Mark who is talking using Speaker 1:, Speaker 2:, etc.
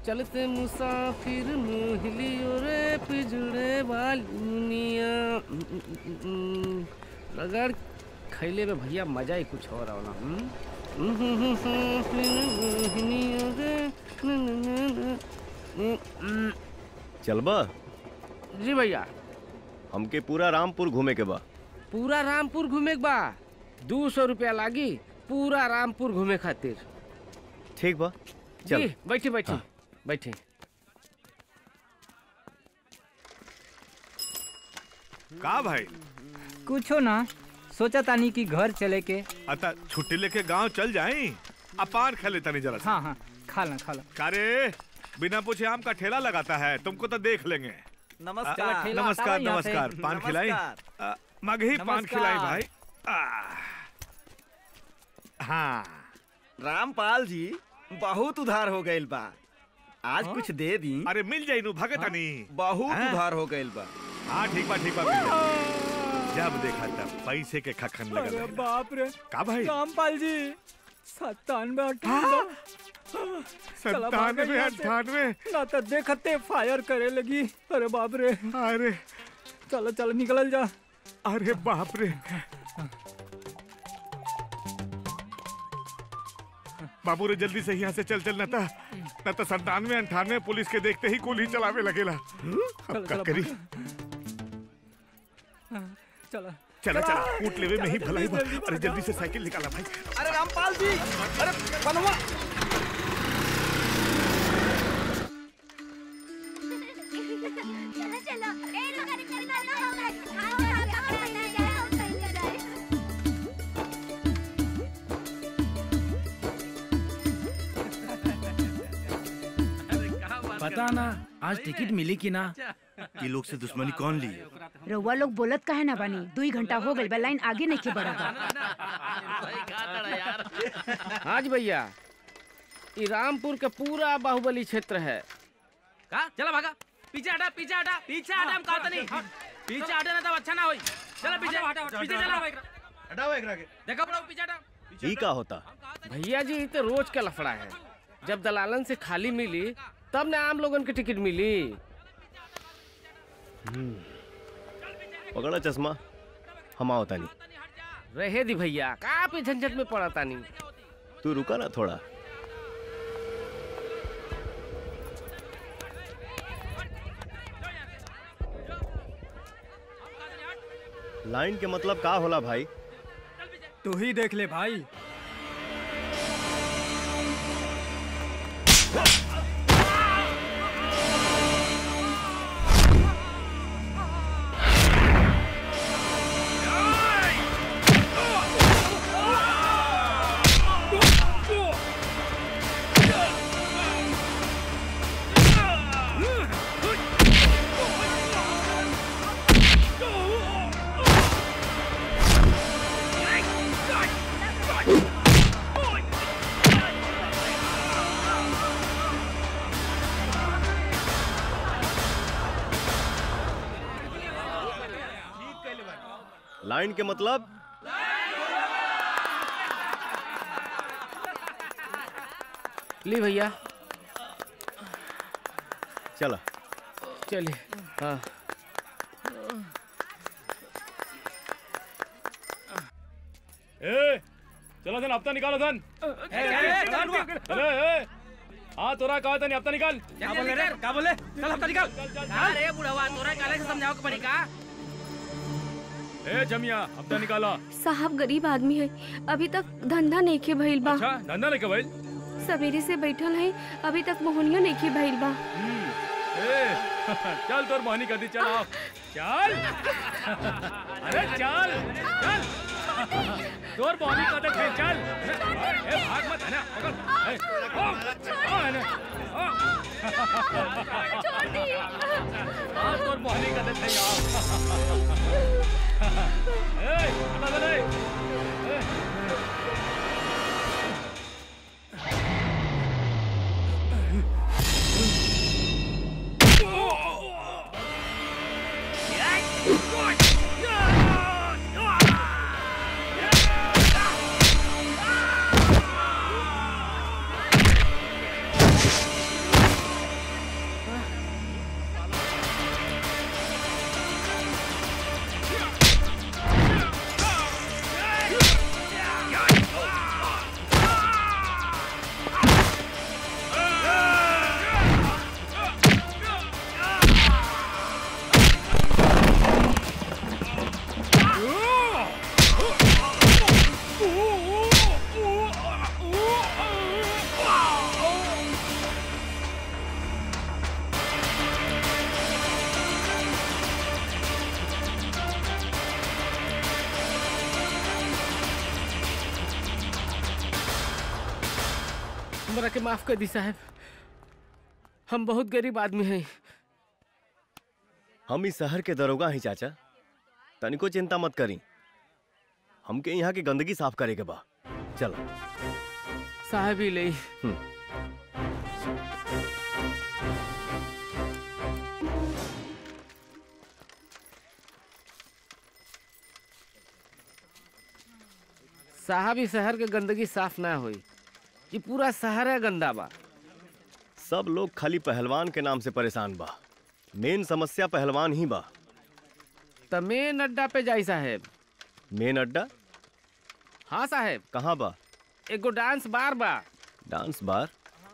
Speaker 1: चलते मुसाफिर मोहलियो रे पिजड़े वाली दुनिया। रगड़ खैले में भैया मजा ही कुछ हो रहा होना।
Speaker 2: चलबा
Speaker 1: जी भैया।
Speaker 2: हमके पूरा रामपुर घूमे के बा।
Speaker 1: पूरा रामपुर घूमे के बा 200 रुपया लागी पूरा रामपुर घूमे खातिर।
Speaker 2: ठीक बा चल।
Speaker 1: जी बैठे बैठे। हाँ। बैठे।
Speaker 3: का भाई?
Speaker 4: कुछो ना, सोचा तानी कि घर चले के।
Speaker 3: अता छुट्टी लेके गांव चल जाएं। अपान खा लेता नहीं जरा।
Speaker 4: हाँ हाँ खा ला खा ला।
Speaker 3: कारे बिना पूछे आम का ठेला लगाता है, तुमको तो देख लेंगे।
Speaker 5: नमस्कार।
Speaker 3: नमस्कार नमस्कार। पान खिलाई? मगही पान खिलाई भाई। हाँ
Speaker 5: रामपाल जी बहुत उधार हो गइल बा, आज कुछ दे दी।
Speaker 3: अरे मिल जाई नु भगत नहीं।
Speaker 5: बहुत उधार हो गइल बा।
Speaker 3: हाँ ठीक बा ठीक बा। जब देखा तब पैसे के खखन लगल।
Speaker 4: अरे बाप रे।
Speaker 3: का भाई?
Speaker 4: रामपाल जी 97-98 ना तो देखते फायर करे लगी। अरे बाप रे।
Speaker 3: अरे
Speaker 4: चलो चलो निकल जा।
Speaker 3: अरे बाप रे। बाबू रे जल्दी से यहाँ से चल चल, न तो 97-98 पुलिस के देखते ही गोली चलावे लगेला। अब क्या करी?
Speaker 4: चला
Speaker 3: चला चला कूट लेवे में ही भलाई बा। अरे जल्दी से साइकिल निकाला भाई।
Speaker 5: अरे रामपाल जी, अरे बनवा।
Speaker 6: पता ना आज टिकट मिली कि ना।
Speaker 7: ये लोग से दुश्मनी कौन ली?
Speaker 8: रउआ लोग बोलत काहे ना बानी? 2 घंटा हो गइल बा, लाइन आगे नहीं के बढ़ा।
Speaker 1: आज भैया ये रामपुर के पूरा बाहुबली क्षेत्र है।
Speaker 6: का चला भागा। पीछे हटा पीछे हटा पीछे हटा। हम कहते नहीं पीछे हटे ना तब अच्छा ना होई। चला पीछे पीछे चला
Speaker 7: हटाओ एकरा के।
Speaker 6: देखो बड़ा पीछे हटा।
Speaker 2: ई का होता?
Speaker 1: भैया जी ये तो रोज का लफड़ा है। जब दलालन से खाली मिली तब ना आम लोगन के टिकट मिली।
Speaker 2: पकड़ा चश्मा, हम आवता नहीं।
Speaker 1: रहे दी भैया, का पे झंझट में पड़ा तानी।
Speaker 2: तू रुका ना थोड़ा। लाइन के मतलब का होला भाई?
Speaker 4: तू ही देख ले भाई।
Speaker 2: लाइन के मतलब?
Speaker 1: ली भैया
Speaker 2: चला
Speaker 1: चलिए। हाँ
Speaker 9: चलो सन हफ्ता निकालो सन। हाँ तोरा कहा था नहीं हफ्ता निकाल।
Speaker 6: क्या बोले रे? क्या बोले? चल हफ्ता निकाल। अरे बुढ़वा तोरा काले से समझाओ के पड़ी का?
Speaker 9: ए जमिया हफ्ता निकाला।
Speaker 10: साहब गरीब आदमी है, अभी तक धंधा नहीं के भइल बा।
Speaker 9: अच्छा धंधा नहीं के भइल?
Speaker 10: सवेरे से बैठल है, अभी तक मोहनियो नहीं के भइल बा।
Speaker 9: चल तोर मोहनी कर दी। चल आओ चल। अरे चल चल तोर मोहनी कर दे। चल ए भाग मत है ना।
Speaker 10: छोड़ दी।
Speaker 9: तोर मोहनी कर दे।
Speaker 1: हमरा के माफ कर दी साहब। हम बहुत गरीब आदमी हैं।
Speaker 2: हम इस शहर के दरोगा ही चाचा, तनिको चिंता मत करी। हमके यहाँ की गंदगी साफ करे के बा। चलो
Speaker 1: साहब ही ले। साहब ही शहर के गंदगी साफ ना हुई, ये पूरा शहर है गंदा बा।
Speaker 2: सब लोग खाली पहलवान के नाम से परेशान बा। मेन समस्या पहलवान ही बा।
Speaker 1: त मेन अड्डा पे जाई साहब।
Speaker 2: मेन अड्डा?
Speaker 1: हाँ साहब।
Speaker 2: कहाँ बा?
Speaker 1: एगो डांस बार बा।
Speaker 2: Dance bar?